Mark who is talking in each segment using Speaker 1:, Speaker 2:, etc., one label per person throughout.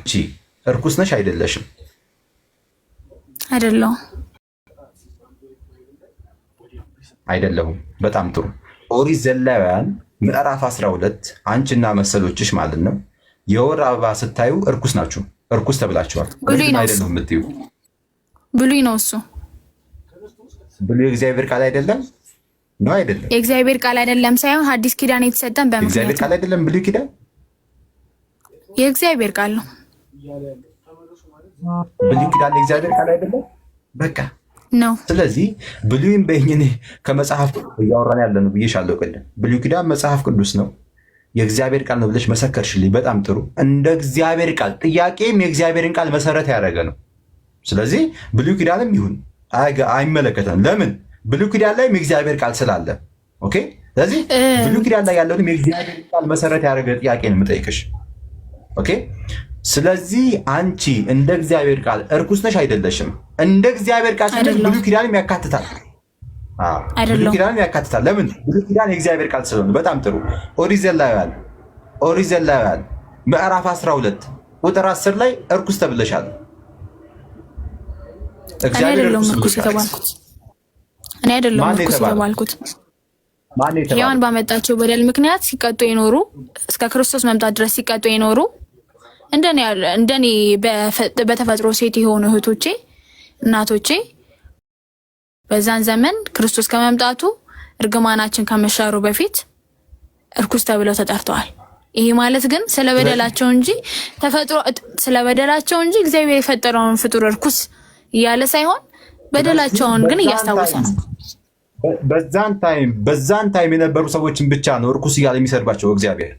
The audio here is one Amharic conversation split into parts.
Speaker 1: አንቺ እርኩስ ነሽ አይደለሽም?
Speaker 2: አይደለሁም።
Speaker 1: አይደለሁም። በጣም ጥሩ። ኦሪት ዘሌዋውያን ምዕራፍ 12 አንቺና መሰሎችሽ ማለት ነው የወር አበባ ስታዩ እርኩስ ናችሁ፣ እርኩስ ተብላችኋል። አይደለም የምትዩ
Speaker 2: ብሉይ ነው እሱ።
Speaker 1: ብሉይ የእግዚአብሔር ቃል አይደለም ነው? አይደለም
Speaker 2: የእግዚአብሔር ቃል አይደለም ሳይሆን ሐዲስ ኪዳን የተሰጠን በምክንያት
Speaker 1: የእግዚአብሔር ቃል አይደለም። ብሉይ ኪዳን
Speaker 2: የእግዚአብሔር ቃል ነው።
Speaker 1: ብሉይ ኪዳን የእግዚአብሔር ቃል አይደለም። በቃ
Speaker 2: ነው።
Speaker 1: ስለዚህ ብሉይም በእኔ ከመጽሐፍ እያወራን ያለ ነው ብዬሻለሁ ቅድም። ብሉይ ኪዳን መጽሐፍ ቅዱስ ነው የእግዚአብሔር ቃል ነው ብለሽ መሰከርሽልኝ። በጣም ጥሩ። እንደ እግዚአብሔር ቃል ጥያቄም የእግዚአብሔርን ቃል መሰረት ያደረገ ነው። ስለዚህ ብሉይ ኪዳንም ይሁን አይመለከተንም። ለምን? ብሉይ ኪዳን ላይም የእግዚአብሔር ቃል ስላለ። ኦኬ። ስለዚህ ብሉይ ኪዳን ላይ ያለውን የእግዚአብሔር ቃል መሰረት ያደረገ ጥያቄ ነው የምጠይቅሽ። ኦኬ። ስለዚህ አንቺ እንደ እግዚአብሔር ቃል እርኩስ ነሽ አይደለሽም? እንደ እግዚአብሔር ቃል ብሉይ ኪዳንም ያካትታል። ብሉይ ኪዳንም ያካትታል። ለምን? ብሉይ ኪዳን የእግዚአብሔር ቃል ስለሆነ። በጣም ጥሩ። ኦሪት ዘሌዋውያን ምዕራፍ 12 ቁጥር 10 ላይ እርኩስ ተብለሻል።
Speaker 2: እኔ አይደለሁም እርኩስ የተባልኩት። ሔዋን ባመጣቸው በደል ምክንያት ሲቀጡ የኖሩ እስከ ክርስቶስ መምጣት ድረስ ሲቀጡ የኖሩ እንደኔ በተፈጥሮ ሴት የሆኑ እህቶቼ፣ እናቶቼ በዛን ዘመን ክርስቶስ ከመምጣቱ እርግማናችን ከመሻሩ በፊት እርኩስ ተብለው ተጠርተዋል። ይሄ ማለት ግን ስለበደላቸው እንጂ እግዚአብሔር የፈጠረውን ፍጡር እርኩስ እያለ ሳይሆን በደላቸውን ግን እያስታወሰ ነው።
Speaker 1: በዛን ታይም የነበሩ ሰዎችን ብቻ ነው እርኩስ እያለ የሚሰድባቸው እግዚአብሔር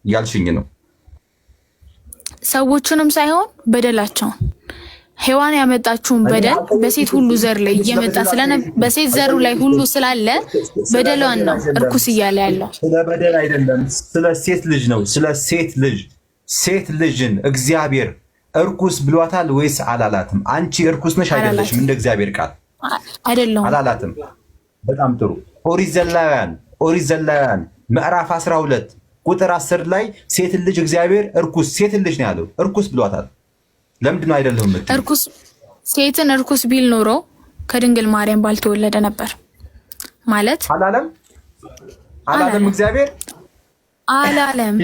Speaker 1: እያልሽኝ ነው?
Speaker 2: ሰዎቹንም ሳይሆን በደላቸውን። ሔዋን ያመጣችውን በደል በሴት ሁሉ ዘር ላይ እየመጣ በሴት ዘሩ ላይ ሁሉ ስላለ በደሏን ነው እርኩስ እያለ ያለው።
Speaker 1: ስለ በደል አይደለም፣ ስለ ሴት ልጅ ነው። ስለ ሴት ልጅን እግዚአብሔር እርኩስ ብሏታል ወይስ አላላትም? አንቺ እርኩስ ነሽ አይደለሽም? እንደ እግዚአብሔር ቃል
Speaker 2: አይደለም
Speaker 1: አላላትም። በጣም ጥሩ። ኦሪት ዘሌዋውያን ምዕራፍ 12 ቁጥር 10 ላይ ሴት ልጅ እግዚአብሔር እርኩስ ሴት ልጅ ነው ያለው፣ እርኩስ ብሏታል። ለምንድን ነው አይደለም?
Speaker 2: ሴትን እርኩስ ቢል ኖሮ ከድንግል ማርያም ባልተወለደ ነበር ማለት አላለም። እግዚአብሔር አላለም።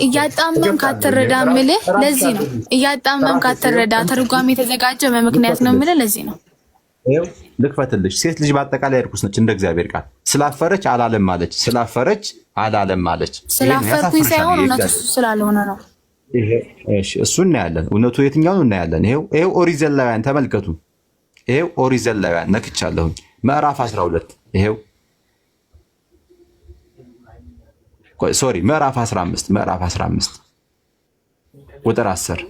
Speaker 2: እያጣመም ካተረዳ ምልህ ለዚህ ነው። እያጣመም ካተረዳ ተርጓሚ የተዘጋጀ በምክንያት ነው ምልህ ለዚህ ነው።
Speaker 1: ይኸው ልክፈትልሽ። ሴት ልጅ በአጠቃላይ እርኩስ ነች እንደ እግዚአብሔር ቃል። ስላፈረች አላለም ማለች።
Speaker 2: ስላፈርኩኝ ሳይሆን እውነቱ ስላልሆነ ነው።
Speaker 1: እሱ እናያለን። እውነቱ የትኛውን እናያለን። ይኸው ኦሪት ዘሌዋውያን ተመልከቱ። ይኸው ኦሪት ዘሌዋውያን ነክቻለሁኝ ምዕራፍ 12 ይኸው ምዕራፍ 15 ቁጥር 10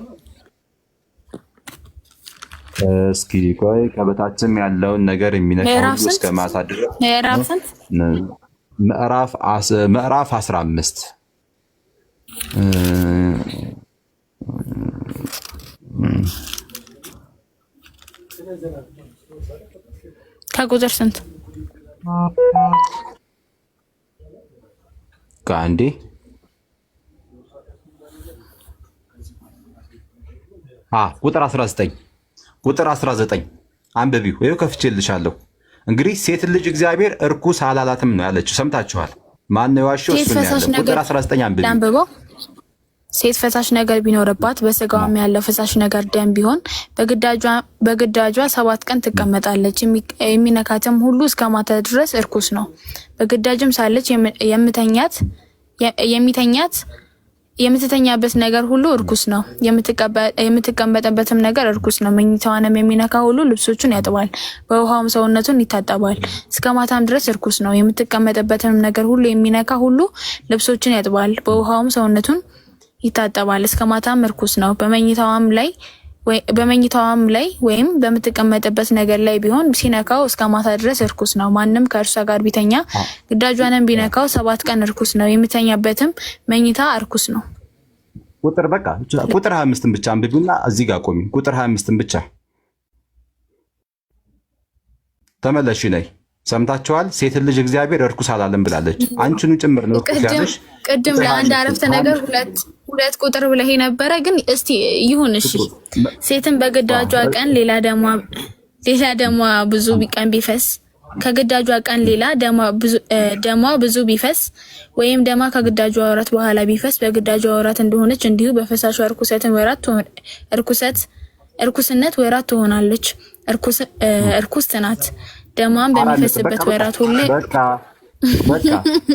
Speaker 1: እስኪ ቆይ ከበታችም ያለውን ነገር የሚነካው እስከ ማታ ድረስ ምዕራፍ 15
Speaker 2: ከቁጥር ስንት?
Speaker 1: ከአንዴ ቁጥር 19 አንብቢው። ይኸው ከፍቼልሻለሁ። እንግዲህ ሴት ልጅ እግዚአብሔር እርኩስ አላላትም ነው ያለችው። ሰምታችኋል። ማን ነው ዋሽው? እሱ ነው ያለው። ቁጥር 19 አንብቢው።
Speaker 2: ሴት ፈሳሽ ነገር ቢኖርባት በስጋዋም ያለው ፈሳሽ ነገር ደም ቢሆን በግዳጇ 7 ቀን ትቀመጣለች። የሚነካትም ሁሉ እስከ ማታ ድረስ እርኩስ ነው። በግዳጅም ሳለች የምትተኛበት ነገር ሁሉ እርኩስ ነው። የምትቀመጥበትም ነገር እርኩስ ነው። መኝታዋንም የሚነካ ሁሉ ልብሶቹን ያጥባል፣ በውሃውም ሰውነቱን ይታጠባል፣ እስከ ማታም ድረስ እርኩስ ነው። የምትቀመጥበትም ነገር ሁሉ የሚነካ ሁሉ ልብሶቹን ያጥባል፣ በውሃውም ሰውነቱን ይታጠባል፣ እስከ ማታም እርኩስ ነው። በመኝታዋም ላይ ወይም በምትቀመጥበት ነገር ላይ ቢሆን ሲነካው እስከ ማታ ድረስ እርኩስ ነው። ማንም ከእርሷ ጋር ቢተኛ ግዳጇንም ቢነካው 7 ቀን እርኩስ ነው። የሚተኛበትም መኝታ እርኩስ ነው።
Speaker 1: ቁጥር 25ን ብቻ አንብቢና እዚህ ጋር ቆሚ። ቁጥር 25ን ብቻ ተመለሽ ላይ ሰምታችኋል። ሴት ልጅ እግዚአብሔር እርኩስ አላለም ብላለች። አንቺኑ ጭምር ነው እርኩስ ያለሽ።
Speaker 2: ቅድም ለአንድ አረፍተ ነገር 2 ቁጥር ብለህ ነበረ ግን እስቲ ይሁን እሺ። ሴትን በግዳጇ ቀን ሌላ ደሟ ብዙ ቀን ቢፈስ ከግዳጇ ቀን ሌላ ደሟ ብዙ ቢፈስ ወይም ደሟ ከግዳጇ ወራት በኋላ ቢፈስ በግዳጇ ወራት እንደሆነች እንዲሁ በፈሳሿ እርኩስነት ወራት ትሆናለች። እርኩስ ናት። ደሟን በሚፈስበት ወራት ሁሉ
Speaker 1: በቃ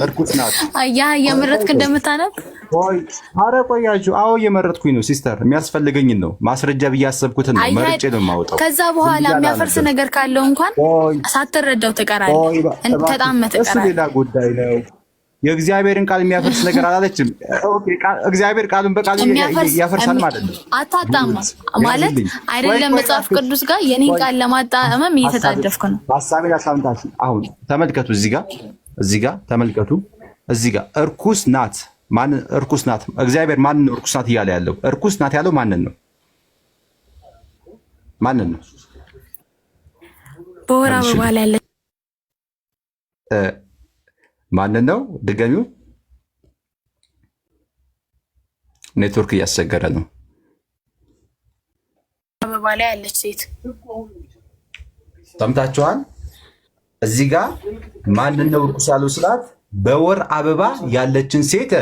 Speaker 1: እርኩስ ናት።
Speaker 2: አያ የምረጥክ እንደምታነብ
Speaker 1: ኧረ ቆያችሁ። አዎ እየመረጥኩኝ ነው ሲስተር። የሚያስፈልገኝን ነው ማስረጃ ብዬ ያሰብኩትን ነው መርጬ ነው የማወጣው።
Speaker 2: ከዛ በኋላ የሚያፈርስ ነገር ካለው እንኳን ሳትረዳው ትቀራለህ። ተጣመህ ትቀራለህ።
Speaker 1: እሱ ሌላ ጉዳይ ነው። የእግዚአብሔርን ቃል የሚያፈርስ ነገር አላለችም። እግዚአብሔር ቃሉን በቃል ያፈርሳል ማለት ነው።
Speaker 2: አታጣማ ማለት አይደለም። መጽሐፍ ቅዱስ ጋር የኔን ቃል ለማጣመም እየተጣደፍክ ነው።
Speaker 1: ሐሳቤን አሳምታችሁ አሁን ተመልከቱ። እዚህ ጋር ተመልከቱ። እዚህ ጋር እርኩስ ናት። ማን እርኩስ ናት? እግዚአብሔር ማን ነው እርኩስ ናት እያለ ያለው? እርኩስ ናት ያለው ማንን ነው?
Speaker 2: በወር አበባ ላይ ያለ
Speaker 1: ማንን ነው? ድገሚው። ኔትወርክ እያስቸገረ ነው።
Speaker 2: አበባ ላይ ያለች ሴት
Speaker 1: ሰምታችኋል? እዚህ ጋር ማንን ነው እርኩስ ያለው ስላት በወር አበባ ያለችን ሴት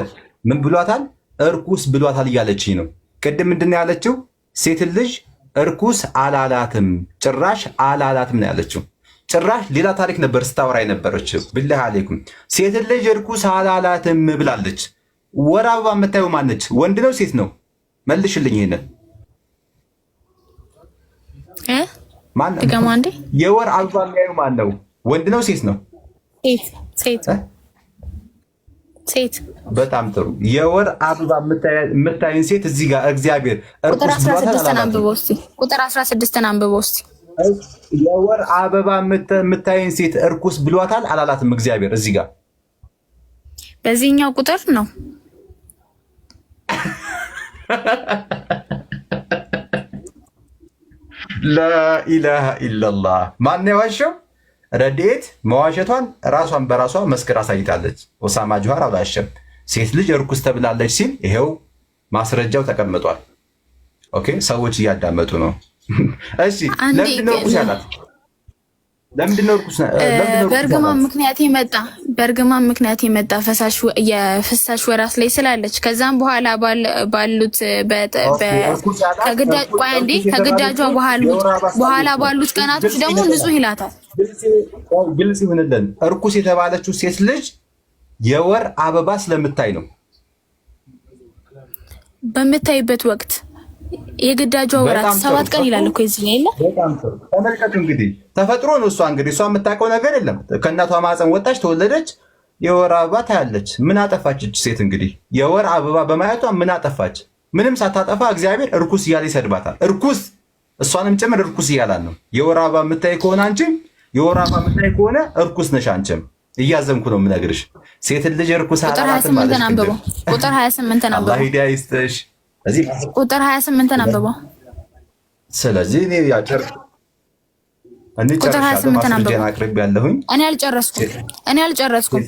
Speaker 1: ምን ብሏታል? እርኩስ ብሏታል እያለችኝ ነው። ቅድም ምንድን ነው ያለችው? ሴት ልጅ እርኩስ አላላትም፣ ጭራሽ አላላትም ነው ያለችው። ጭራሽ ሌላ ታሪክ ነበር ስታወራ የነበረችው። ብላህ አለይኩም ሴት ልጅ እርኩስ አላላትም ብላለች። ወር አበባ የምታየው ማነች? ወንድ ነው ሴት ነው? መልሽልኝ ይሄንን። የወር አበባ የሚያዩ ማን ነው? ወንድ ነው ሴት ነው?
Speaker 2: ሴት።
Speaker 1: በጣም ጥሩ። የወር አበባ የምታይን ሴት እዚህ ጋር እግዚአብሔር
Speaker 2: ቁጥር 16 አንብበው እስቲ። ቁጥር 16 አንብበው እስቲ።
Speaker 1: የወር አበባ የምታይን ሴት እርኩስ ብሏታል አላላትም? እግዚአብሔር እዚህ ጋር
Speaker 2: በዚህኛው ቁጥር ነው።
Speaker 1: ላኢላሃ ኢላላህ። ማን የዋሸው? ረድኤት መዋሸቷን ራሷን በራሷ መስክር አሳይታለች። ኦሳማ ጆሃር አልዋሸም። ሴት ልጅ እርኩስ ተብላለች ሲል ይሄው ማስረጃው ተቀምጧል። ኦኬ ሰዎች እያዳመጡ ነው። እሺ ለምንድን ነው እርኩስ ያላት? ለምንድን ነው እርኩስ?
Speaker 2: በእርግማን ምክንያት የመጣ የፍሳሽ ወራት ላይ ስላለች ከዛም በኋላ ባሉት ከግዳጇ በኋላ ባሉት ቀናቶች ደግሞ ንጹህ ይላታል።
Speaker 1: ግልጽ ይሁንልን። እርኩስ የተባለችው ሴት ልጅ የወር አበባ ስለምታይ ነው።
Speaker 2: በምታይበት ወቅት የግዳጇ ወራት 7 ቀን ይላል እኮ እዚህ ላይ።
Speaker 1: በጣም ጥሩ ተመልከቱ። እንግዲህ ተፈጥሮ ነው። እሷ የምታውቀው ነገር የለም። ከእናቷ ማህፀን ወጣች፣ ተወለደች፣ የወር አበባ ታያለች። ምን አጠፋች እች ሴት? እንግዲህ የወር አበባ በማየቷ ምን አጠፋች? ምንም ሳታጠፋ እግዚአብሔር እርኩስ እያለ ይሰድባታል። እርኩስ እሷንም ጭምር እርኩስ እያላል ነው። የወር አበባ የምታይ ከሆነ አንቺም የወር አበባ የምታይ ከሆነ እርኩስ ነሽ አንቺም። እያዘንኩ ነው የምነግርሽ። ሴት ልጅ እርኩስ አላላትም ማለት ነው።
Speaker 2: ቁጥር 28 አንብበው።
Speaker 1: አላህ ሂዳያ ይስጥሽ።
Speaker 2: ቁጥር 28 አንብበው።
Speaker 1: ስለዚህ እኔ ቁጥር
Speaker 2: 28 አንብበው።
Speaker 1: አቅርብ ያለሁኝ
Speaker 2: እኔ አልጨረስኩም።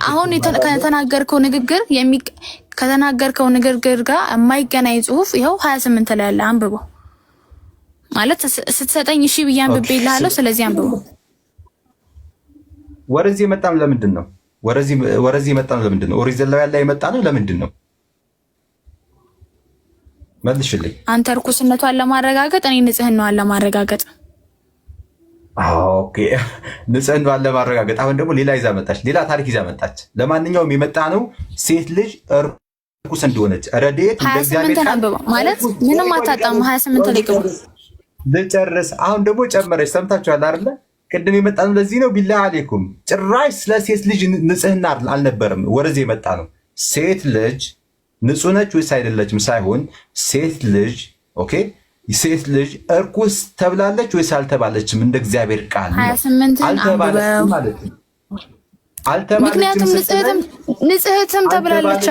Speaker 2: አሁን ከተናገርከው ንግግር ጋር የማይገናኝ ጽሁፍ ይኸው 28 ላይ አለ። አንብበው ማለት ስትሰጠኝ እሺ ብዬ አንብቤ ይልሃለሁ። ስለዚህ አንብበው።
Speaker 1: ወረዚህ የመጣም ለምንድን ነው? ወረዚህ የመጣም ለምንድን ነው? ኦሪት ዘሌዋውያን ላይ የመጣ ነው ለምንድን ነው? መልሽልኝ።
Speaker 2: አንተ እርኩስነቷን ለማረጋገጥ፣ እኔ ንጽህናዋን ለማረጋገጥ።
Speaker 1: ኦኬ ንጽህናዋን ለማረጋገጥ። አሁን ደግሞ ሌላ ይዛ መጣች፣ ሌላ ታሪክ ይዛ መጣች። ለማንኛውም የመጣ ነው ሴት ልጅ እርኩስ እንደሆነች ረድኤት
Speaker 2: እንደዚያቤት ማለት ምንም አታጣም። 28 ላይ ገቡ።
Speaker 1: ልጨርስ። አሁን ደግሞ ጨመረች። ሰምታችኋል አይደለ? ቅድም የመጣ ነው ለዚህ ነው። ቢላህ አሌኩም ጭራሽ ስለ ሴት ልጅ ንጽህና አልነበረም ወደዚህ የመጣ ነው። ሴት ልጅ ንጹህ ነች ወይስ አይደለችም ሳይሆን ሴት ልጅ ኦኬ፣ ሴት ልጅ እርኩስ ተብላለች ወይስ አልተባለችም? እንደ እግዚአብሔር ቃል አልተባለችም ማለት ነው።
Speaker 2: ምክንያቱም ንጽህትም ተብላለች።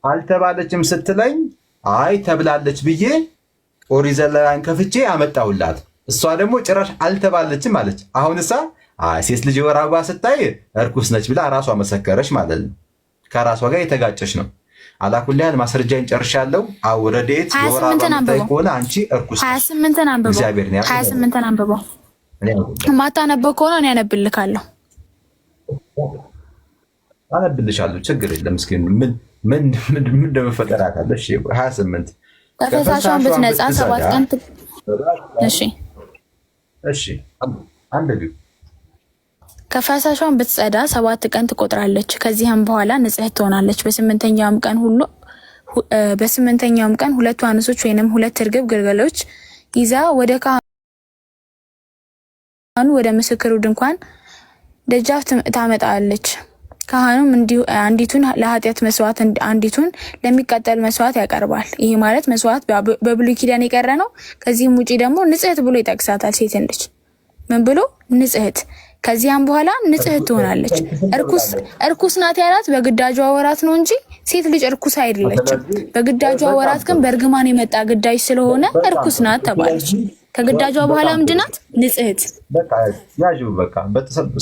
Speaker 1: አልተባለችም ስትለኝ አይ ተብላለች ብዬ ኦሪት ዘሌዋውያን ከፍቼ አመጣሁላት። እሷ ደግሞ ጭራሽ አልተባለችም አለች። አሁን እሷ ሴት ልጅ የወር አበባ ስታይ እርኩስ ነች ብላ ራሷ መሰከረች ማለት ነው። ከራሷ ጋር የተጋጨች ነው።
Speaker 2: 28
Speaker 1: ማስረጃዬን ጨርሻለሁ። አው ረድኤት የወር አበባ የምታይ ከሆነ አንቺ እርኩስ
Speaker 2: 28ን አንብበው።
Speaker 1: እግዚአብሔር ነው
Speaker 2: 28ን አንብበው። ማታነበው ከሆነ እኔ አነብልካለሁ።
Speaker 1: አነብልሻለሁ፣ ችግር የለም። እስኪ ምን እንደመፈጠር አካለ። እሺ 28
Speaker 2: ከፈሳሿን ብትነጻ 7 ቀን እሺ አንብቢው። ከፈሳሿን ብትጸዳ 7 ቀን ትቆጥራለች። ከዚህም በኋላ ንጽሕት ትሆናለች። በስምንተኛውም ቀን 2 ዋኖሶች ወይንም 2 እርግብ ግልገሎች ይዛ ወደ ካህኑ ወደ ምስክሩ ድንኳን ደጃፍ ታመጣለች። ካህኑም አንዲቱን ለኃጢአት መስዋዕት፣ አንዲቱን ለሚቃጠል መስዋዕት ያቀርባል። ይሄ ማለት መስዋዕት በብሉይ ኪዳን የቀረ ነው። ከዚህም ውጪ ደግሞ ንጽሕት ብሎ ይጠቅሳታል። ሴትን ልጅ ምን ብሎ ንጽሕት። ከዚያም በኋላ ንጽሕት ትሆናለች። እርኩስ ናት ያላት በግዳጇ ወራት ነው እንጂ ሴት ልጅ እርኩስ አይደለችም። በግዳጇ ወራት ግን በእርግማን የመጣ ግዳጅ ስለሆነ እርኩስ ናት ተባለች። ከግዳጇ በኋላ ምንድናት? ንጽሕት።
Speaker 1: በቃ ያጁ በቃ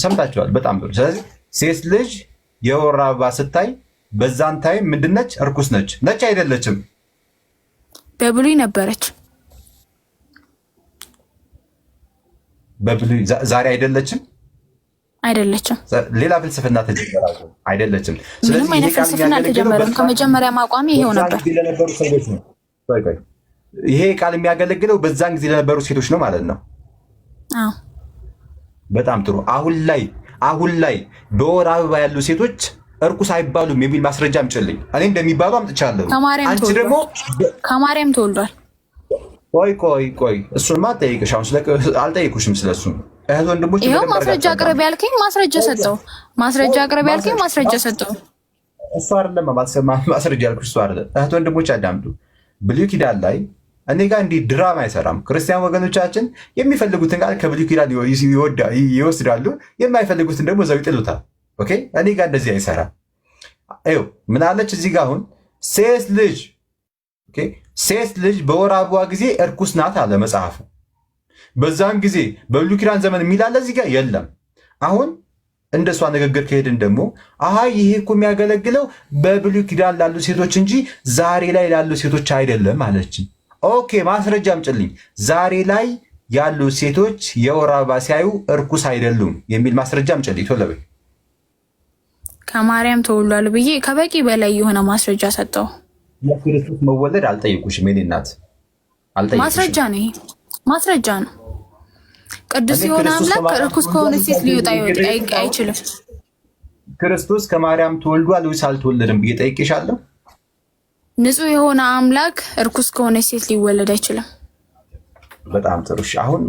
Speaker 1: ሰምታችኋል። በጣም ጥሩ። ስለዚህ ሴት ልጅ የወር አበባ ስታይ በዛን ታይም ምንድነች? እርኩስ ነች። አይደለችም?
Speaker 2: በብሉይ ነበረች።
Speaker 1: በብሉይ ዛሬ አይደለችም። ሌላ ፍልስፍና ተጀመረ። አይደለችም።
Speaker 2: ምንም አይነት ፍልስፍና አልተጀመረም። ከመጀመሪያ ማቋሚ ይሄው ነበር።
Speaker 1: ይሄ ቃል የሚያገለግለው በዛን ጊዜ ለነበሩ ሴቶች ነው ማለት ነው።
Speaker 2: አዎ፣
Speaker 1: በጣም ጥሩ። አሁን ላይ በወር አበባ ያሉ ሴቶች እርኩስ አይባሉም የሚል ማስረጃ አምጪልኝ። እኔ እንደሚባሉ አምጥቻለሁ። አንቺ ደግሞ
Speaker 2: ከማርያም ተወልዷል።
Speaker 1: ቆይ እሱንማ አልጠይቅሽ። አሁን አልጠይቁሽም ስለሱ። እህት ወንድሞች
Speaker 2: ይኸው ማስረጃ አቅርብ ያልከኝ ማስረጃ ሰጠው።
Speaker 1: እሱ አይደለም ማስረጃ ያልኩሽ፣ እሱ አይደለም። እህት ወንድሞች አዳምጡ። ብሉይ ኪዳን ላይ እኔ ጋር እንዲህ ድራማ አይሰራም። ክርስቲያን ወገኖቻችን የሚፈልጉትን ቃል ከብሉይ ኪዳን ይወስዳሉ፣ የማይፈልጉትን ደግሞ እዛው ይጥሉታል። ኦኬ፣ እኔ ጋር እንደዚህ አይሰራም። ይኸው ምን አለች እዚህ ጋር አሁን ሴት ልጅ በወር አበባ ጊዜ እርኩስ ናት አለ መጽሐፉ። በዛም ጊዜ በብሉይ ኪዳን ዘመን የሚላለ እዚህ ጋር የለም። አሁን እንደሷ ንግግር ከሄድን ደግሞ ይሄ እኮ የሚያገለግለው በብሉይ ኪዳን ላሉ ሴቶች እንጂ ዛሬ ላይ ላሉ ሴቶች አይደለም አለችን። ኦኬ፣ ማስረጃ አምጪልኝ። ዛሬ ላይ ያሉ ሴቶች የወር አበባ ሲያዩ እርኩስ አይደሉም የሚል ማስረጃ አምጪልኝ ቶሎ በይ።
Speaker 2: ከማርያም ተወልዷል ብዬ ከበቂ በላይ የሆነ ማስረጃ ሰጠው።
Speaker 1: የክርስቶስ መወለድ አልጠየቁሽም? የእኔ እናት አልጠየቁሽም።
Speaker 2: ማስረጃ ነው። ቅዱስ የሆነ አምላክ እርኩስ ከሆነ ሴት ሊወጣ አይችልም።
Speaker 1: ክርስቶስ ከማርያም ተወልዷል ወይስ አልተወለደም ብዬ ጠይቄሻለሁ።
Speaker 2: ንጹሕ የሆነ አምላክ እርኩስ ከሆነ ሴት ሊወለድ አይችልም።
Speaker 1: በጣም ጥሩ። አሁን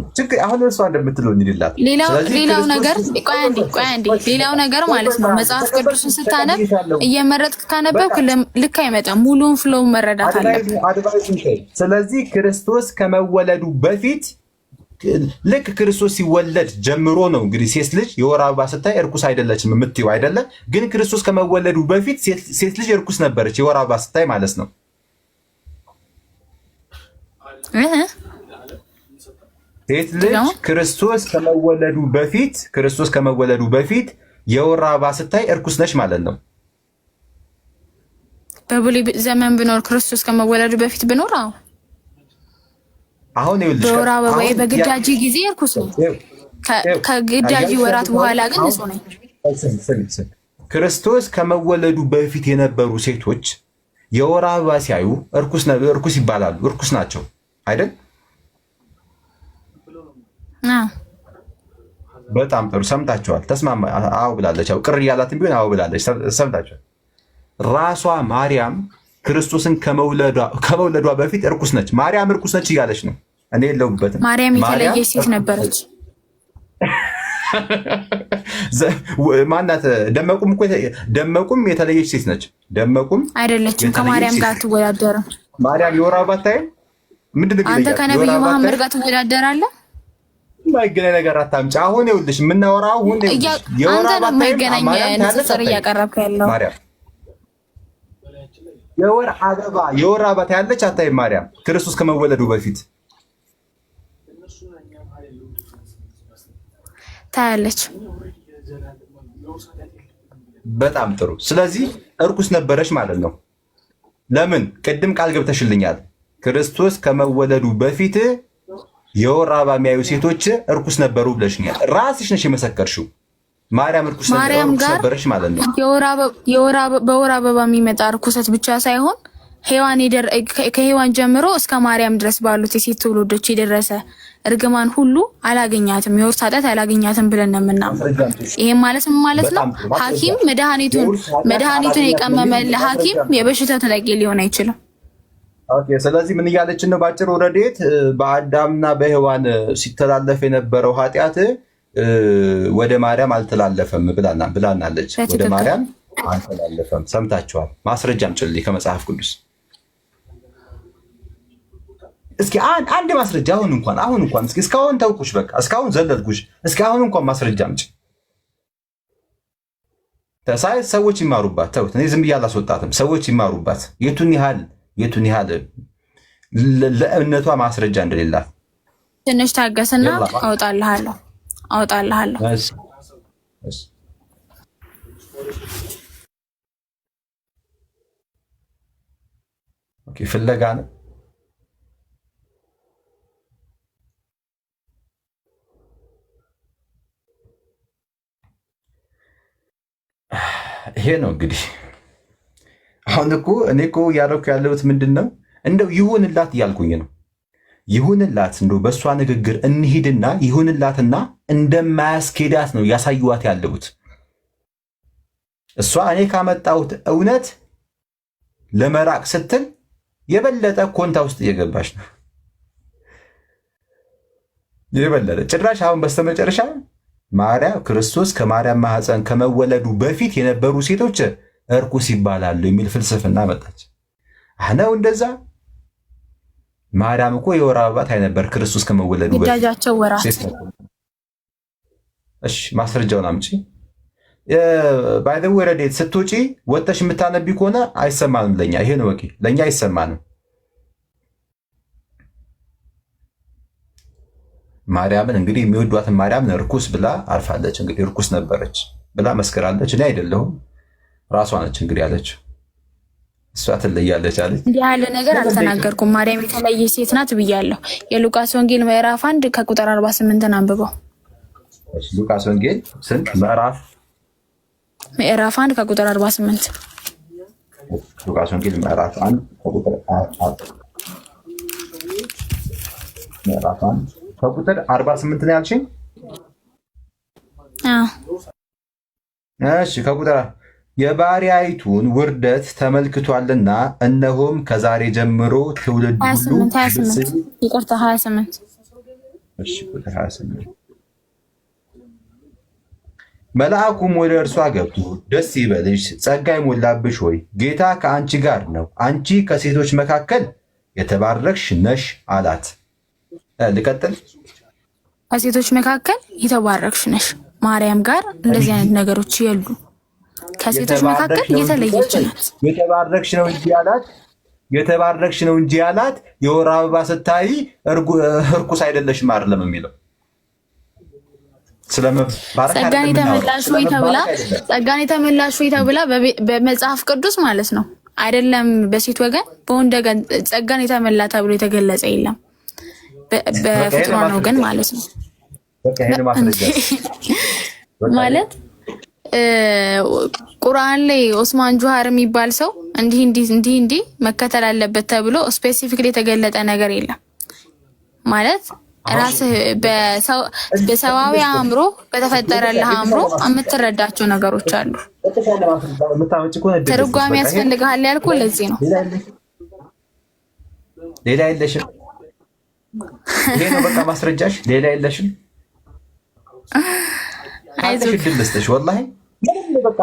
Speaker 1: እርሷ እንደምትለው እንዲላት
Speaker 2: ሌላው ነገር ሌላው ነገር ማለት ነው። መጽሐፍ ቅዱስን ስታነብ እየመረጥክ ካነበብክ ልክ አይመጣም። ሙሉውን ፍሎው መረዳት አለብህ።
Speaker 1: ስለዚህ ክርስቶስ ከመወለዱ በፊት ልክ ክርስቶስ ሲወለድ ጀምሮ ነው እንግዲህ ሴት ልጅ የወር አበባ ስታይ እርኩስ አይደለችም የምትይው አይደለ? ግን ክርስቶስ ከመወለዱ በፊት ሴት ልጅ እርኩስ ነበረች የወር አበባ ስታይ ማለት ነው። ሴት ልጅ ክርስቶስ ከመወለዱ በፊት የወር አበባ ስታይ እርኩስ ነች ማለት ነው።
Speaker 2: በብሉይ ዘመን ብኖር ክርስቶስ ከመወለዱ በፊት ብኖር አሁን ይኸውልሽ በወር አበባ በግዳጅ ጊዜ እርኩስ ነው። ከግዳጅ ወራት በኋላ ግን ንጹህ ነኝ።
Speaker 1: ክርስቶስ ከመወለዱ በፊት የነበሩ ሴቶች የወር አበባ ሲያዩ እርኩስ ይባላሉ። እርኩስ ናቸው አይደል? በጣም ጥሩ ሰምታችኋል። ተስማማ። አዎ ብላለች። አዎ ቅር እያላትም ቢሆን አዎ ብላለች። ሰምታችኋል። ራሷ ማርያም ክርስቶስን ከመውለዷ በፊት እርኩስ ነች። ማርያም እርኩስ ነች እያለች ነው። እኔ የለሁበትም።
Speaker 2: ማርያም የተለየች ሴት ነበረች።
Speaker 1: ማናት? ደመቁም የተለየች ሴት ነች። ደመቁም
Speaker 2: አይደለችም። ከማርያም ጋር አትወዳደርም።
Speaker 1: ማርያም የወር አበባ አታይም። ምንድን ነው
Speaker 2: አንተ ከነብዩ መሐመድ ጋር ትወዳደራለህ?
Speaker 1: የማይገናኝ ነገር አታምጪ። አሁን ይኸውልሽ የምናወራው የወር አበባ
Speaker 2: የማይገናኝ ንጽጽር እያቀረብክ ያለው
Speaker 1: ማርያም የወር አበባ ታያለች አታይም? ማርያም ክርስቶስ ከመወለዱ በፊት
Speaker 2: ታያለች።
Speaker 1: በጣም ጥሩ። ስለዚህ እርኩስ ነበረች ማለት ነው። ለምን ቅድም ቃል ገብተሽልኛል። ክርስቶስ ከመወለዱ በፊት የወር አበባ የሚያዩ ሴቶች እርኩስ ነበሩ ብለሽኛል። ራስሽ ነሽ የመሰከርሽው። ማርያም እርኩስ ነበረች ማለት ነው።
Speaker 2: በወር አበባ የሚመጣ እርኩሰት ብቻ ሳይሆን ከሔዋን ጀምሮ እስከ ማርያም ድረስ ባሉት የሴት ትውልዶች የደረሰ እርግማን ሁሉ አላገኛትም፣ የወር ኃጢአት አላገኛትም ብለን ነው የምናምነው። ይሄም ማለት ምን ማለት ነው? ሐኪም መድኃኒቱን የቀመመለ ሐኪም የበሽታው ተጠቂ ሊሆን አይችልም።
Speaker 1: ኦኬ። ስለዚህ ምን እያለችን ነው? ባጭሩ ረድኤት በአዳምና በሔዋን ሲተላለፍ የነበረው ኃጢአት ወደ ማርያም አልተላለፈም ብላናለች። ወደ ማርያም አልተላለፈም። ሰምታችኋል። ማስረጃም ጭልይ ከመጽሐፍ ቅዱስ እስኪ አንድ ማስረጃ አሁን እንኳን እስኪ እስካሁን ተውኩሽ፣ በቃ እስካሁን ዘለልኩሽ። እስኪ አሁን እንኳን ማስረጃ አምጪ። ተሳይ ሰዎች ይማሩባት። ተውት፣ እኔ ዝም ብዬ አላስወጣትም። ሰዎች ይማሩባት። የቱን ያህል ለእምነቷ ማስረጃ እንደሌላት
Speaker 2: ትንሽ ታገስና አውጣልሃለሁ።
Speaker 1: ኦኬ፣ ፍለጋ ነው። ይሄ ነው እንግዲህ። አሁን እኔ እኮ እያደረኩ ያለሁት ምንድን ነው? እንደው ይሁንላት እያልኩኝ ነው። ይሁንላት እንደው በእሷ ንግግር እንሂድና ይሁንላትና እንደማያስኬዳት ነው ያሳዩዋት ያለሁት። እሷ እኔ ካመጣሁት እውነት ለመራቅ ስትል የበለጠ ኮንታ ውስጥ እየገባች ነው። የበለጠ ጭራሽ አሁን በስተመጨረሻ ማርያም ክርስቶስ ከማርያም ማህፀን ከመወለዱ በፊት የነበሩ ሴቶች እርኩስ ይባላሉ የሚል ፍልስፍና መጣች። ነው እንደዛ? ማርያም እኮ የወር አበባ ታይ ነበር ክርስቶስ ከመወለዱ በፊት። እሺ ማስረጃውን አምጪ። ባይ ዘ ወይ ረድኤት ስትወጪ ወጥተሽ የምታነቢ ከሆነ አይሰማንም ለኛ። ይሄን ወቂ፣ ለኛ አይሰማንም። ማርያምን እንግዲህ የሚወዷትን ማርያምን እርኩስ ብላ አርፋለች። እንግዲህ እርኩስ ነበረች ብላ መስከራለች። እኔ አይደለሁም ራሷ ነች እንግዲህ ያለችው። እሷ ትለያለች አለች።
Speaker 2: እንዲህ ያለ ነገር አልተናገርኩም። ማርያም የተለየች ሴት ናት ብያለሁ። የሉቃስ ወንጌል ምዕራፍ 1 ከቁጥር 48 አንብበው።
Speaker 1: ሉቃስ ወንጌል ስንት ምዕራፍ
Speaker 2: 1 ከቁጥር 48።
Speaker 1: ሉቃስ ወንጌል ምዕራፍ 1 ከቁጥር 48 ነው ያልሽኝ? እሺ ከቁጥር የባሪያይቱን ውርደት ተመልክቷልና እነሆም ከዛሬ ጀምሮ ትውልድ ሁሉ
Speaker 2: 28
Speaker 1: እሺ ቁጥር 28 መልአኩም ወደ እርሷ ገብቶ ደስ ይበልሽ፣ ጸጋ የሞላብሽ ሆይ ጌታ ከአንቺ ጋር ነው፣ አንቺ ከሴቶች መካከል የተባረክሽ ነሽ አላት። ልቀጥል።
Speaker 2: ከሴቶች መካከል የተባረክሽ ነሽ። ማርያም ጋር እንደዚህ አይነት ነገሮች የሉ። ከሴቶች መካከል የተለየች ናት።
Speaker 1: የተባረክሽ ነው እንጂ ያላት የወር አበባ ስታይ እርኩስ አይደለሽም አይደለም የሚለው።
Speaker 2: ጸጋን የተመላሽ ሆይ ተብላ በመጽሐፍ ቅዱስ ማለት ነው አይደለም በሴት ወገን በወንድ ወገን ጸጋን የተመላ ተብሎ የተገለጸ የለም። በፍጡራን ወገን ማለት ነው ማለት ቁርአን ላይ ኦስማን ጁሃር የሚባል ሰው እንዲህ መከተል አለበት ተብሎ ስፔሲፊክሊ የተገለጠ ነገር የለም ማለት ራስህ በሰዋዊ አእምሮ በተፈጠረልህ አእምሮ የምትረዳቸው ነገሮች አሉ። ትርጓሜ ያስፈልግሃል ያልኩህ ለዚህ ነው።
Speaker 1: ሌላ የለሽም። ይሄ ነው በቃ ማስረጃሽ። ሌላ የለሽም። አይዞህ እድል ልስጥሽ። ወላሂ በቃ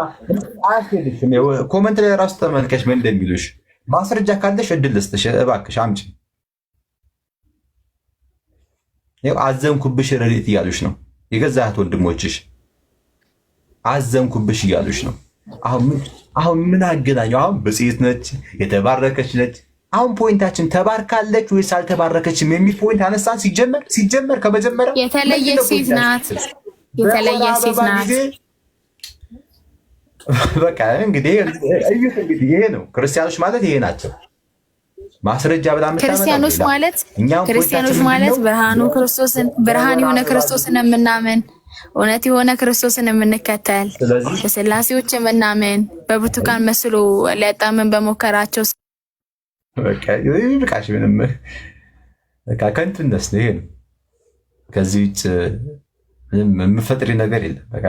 Speaker 1: አያስፈልግሽም። ኮመንት ላይ ራሱ ተመልከሽ ምን እንደሚሉሽ። ማስረጃ ካለሽ እድል ልስጥሽ። እባክሽ አምጪ። አዘንኩብሽ ረድኤት እያሉሽ ነው። የገዛት ወንድሞችሽ አዘንኩብሽ እያሉሽ ነው። አሁን ምን አገናኘው? አሁን ብፅዕት ነች፣ የተባረከች ነች። አሁን ፖይንታችን ተባርካለች ወይስ አልተባረከችም የሚል ፖይንት አነሳን። ሲጀመር ከመጀመሪያው
Speaker 2: የተለየች ሴት ናት።
Speaker 1: በቃ እንግዲህ እዩት። እንግዲህ ይሄ ነው ክርስቲያኖች ማለት ይሄ ናቸው። ማስረጃ ብላ
Speaker 2: ክርስቲያኖች ማለት ብርሃን የሆነ ክርስቶስን የምናምን እውነት የሆነ ክርስቶስን የምንከተል በስላሴዎች የምናምን በብርቱካን መስሎ ሊያጣምን በሞከራቸው
Speaker 1: በቃ ይብቃሽ። ምንም በቃ ከንቱነስ ነው ይሄ ነው። ከዚህ ውጭ ምንም የምፈጥሪ ነገር የለም። በቃ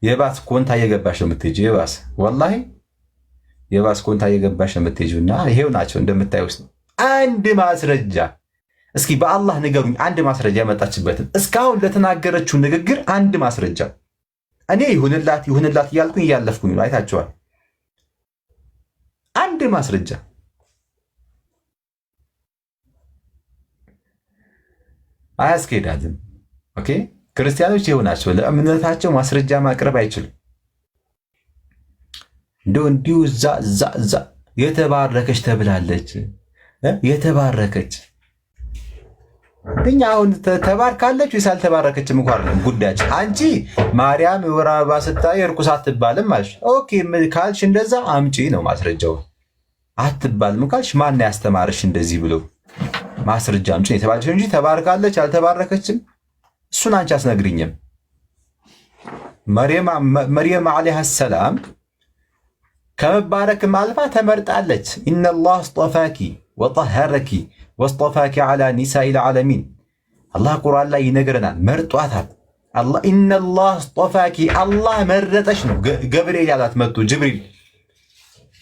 Speaker 1: የባስ ኮንታ እየገባሽ ነው የምትሄጂው። የባስ ወላሂ የባስ ኮንታ እየገባሽ ነው የምትሄጂው። እና ይሄው ናቸው እንደምታዩት ነው። አንድ ማስረጃ እስኪ በአላህ ንገሩኝ፣ አንድ ማስረጃ ያመጣችበትን እስካሁን ለተናገረችው ንግግር አንድ ማስረጃ። እኔ ይሁንላት ይሁንላት እያልኩኝ እያለፍኩኝ ነው። አይታችኋል። አንድ ማስረጃ አያስኬዳትም። ኦኬ ክርስቲያኖች ይኸው ናቸው። ለእምነታቸው ማስረጃ ማቅረብ አይችሉም። እንዲሁ እዛ የተባረከች ተብላለች። የተባረከች እኛ አሁን ተባርካለች ወይስ አልተባረከችም እንኳን አይደለም ጉዳያችን። አንቺ ማርያም የወር አበባ ስታይ እርኩስ አትባልም አልሽ። ኦኬ ካልሽ እንደዛ አምጪ ነው ማስረጃው። አትባልም ካልሽ ማን ያስተማርሽ እንደዚህ ብሎ ማስረጃ አምጪ የተባለች እንጂ ተባርካለች አልተባረከችም እሱን አንቺ አስነግሪኝም። መርየም ዓለይሃ ሰላም ከመባረክም አልፋ ተመርጣለች። ኢነላህ አስጠፋኪ ወጠሀረኪ ወስጠፋኪ ዓላ ኒሳኢል ዓለሚን። አላህ ቁርአን ላይ ይነግረናል፣ መርጧታል። ኢነላህ አስጠፋኪ አላህ መረጠሽ ነው ገብርኤል ያላት መጥቶ ጅብሪል።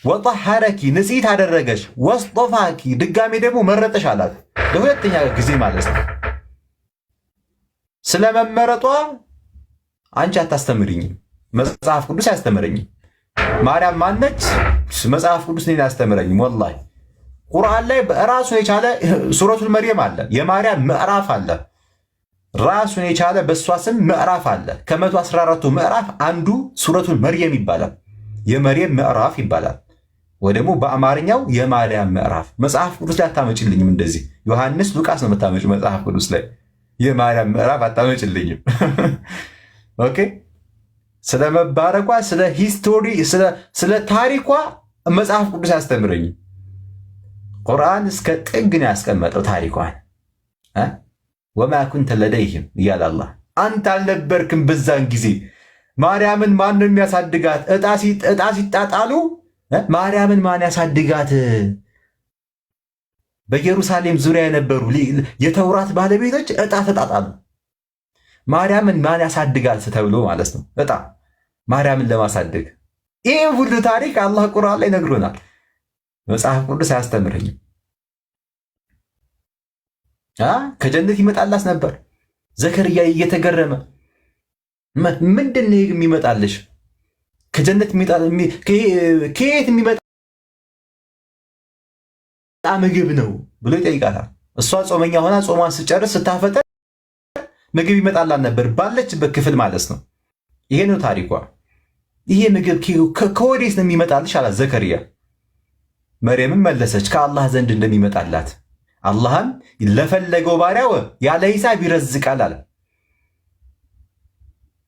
Speaker 1: ወጠሀረኪ ንጽሕት አደረገሽ፣ ወስጠፋኪ ድጋሜ ደግሞ መረጠሽ አላት ለሁለተኛ ጊዜ ማለት ነው። ስለመመረጧ አንቺ አታስተምርኝም፣ መጽሐፍ ቅዱስ አያስተምረኝም። ማርያም ማነች? መጽሐፍ ቅዱስ እኔን አያስተምረኝም። ወላሂ ቁርአን ላይ ራሱን የቻለ ሱረቱል መርየም አለ፣ የማርያም ምዕራፍ አለ፣ ራሱን የቻለ በእሷ ስም ምዕራፍ አለ። ከ114ቱ ምዕራፍ አንዱ ሱረቱል መርየም ይባላል፣ የመርየም ምዕራፍ ይባላል። ወይ ደግሞ በአማርኛው የማርያም ምዕራፍ። መጽሐፍ ቅዱስ ላይ አታመጭልኝም። እንደዚህ ዮሐንስ፣ ሉቃስ ነው የምታመጭው መጽሐፍ ቅዱስ ላይ የማርያም ምዕራፍ አታመጭልኝም። ኦኬ ስለ መባረኳ፣ ስለ ሂስቶሪ፣ ስለ ታሪኳ መጽሐፍ ቅዱስ አያስተምረኝም። ቁርአን እስከ ጥግ ነው ያስቀመጠው ታሪኳን። ወማ ኩንተ ለደይህም እያለ አላህ አንተ አልነበርክም በዛን ጊዜ። ማርያምን ማን ነው የሚያሳድጋት? ዕጣ ሲጣጣሉ ማርያምን ማን ያሳድጋት? በኢየሩሳሌም ዙሪያ የነበሩ የተውራት ባለቤቶች ዕጣ ተጣጣሉ። ማርያምን ማን ያሳድጋል ተብሎ ማለት ነው። ዕጣ ማርያምን ለማሳደግ። ይህ ሁሉ ታሪክ አላህ ቁርአን ላይ ነግሮናል። መጽሐፍ ቅዱስ አያስተምረኝም። ከጀነት ይመጣላስ ነበር ዘከርያ እየተገረመ ምንድን ነው የሚመጣልሽ? ከጀነት ከየት የሚመጣ ምግብ ነው ብሎ ይጠይቃታል። እሷ ጾመኛ ሆና ጾሟን ስጨርስ ስታፈጠር ምግብ ይመጣላን ነበር ባለችበት ክፍል ማለት ነው። ይሄ ነው ታሪኳ። ይሄ ምግብ ከወዴት ነው የሚመጣልሽ አላት ዘከርያ። መርየምም መለሰች ከአላህ ዘንድ እንደሚመጣላት፣ አላህም ለፈለገው ባሪያው ያለ ሂሳብ ይረዝቃል አለ።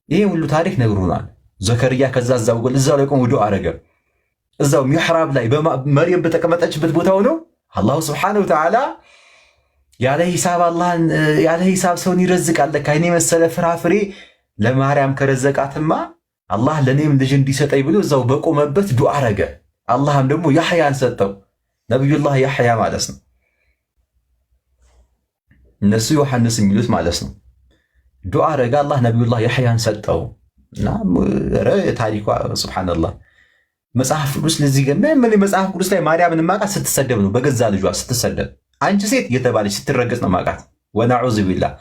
Speaker 1: ይሄ ሁሉ ታሪክ ነግሮናል። ዘከርያ ከዛ እዛው ላይ ቆሞ ዱዓ አረገ። እዛው ሚሕራብ ላይ መርየም በተቀመጠችበት ቦታ ሆኖ አላሁ ስብሓነሁ ወተዓላ ያለ ሂሳብ ሰውን ይረዝቃል። ከእኔ መሰለ ፍራፍሬ ለማርያም ከረዘቃትማ አላህ ለእኔም ልጅ እንዲሰጠኝ ብሎ እዛው በቆመበት ዱዓ አረገ። አላህም ደግሞ ያሕያን ሰጠው። ነቢዩላህ ያሕያ ማለት ነው። እነሱ ዮሐንስ የሚሉት ማለት ነው። ዱዓ አረገ፣ አላህ ነቢዩላህ ያሕያን ሰጠው። እና ታሪኳ ሱብሓነላህ። መጽሐፍ ቅዱስ ለዚህ ምን መጽሐፍ ቅዱስ ላይ ማርያምን ማቃት ስትሰደብ ነው፣ በገዛ ልጇ ስትሰደብ። አንቺ ሴት እየተባለች ስትረገጽ ነው ማቃት። ወነዑዙ ቢላህ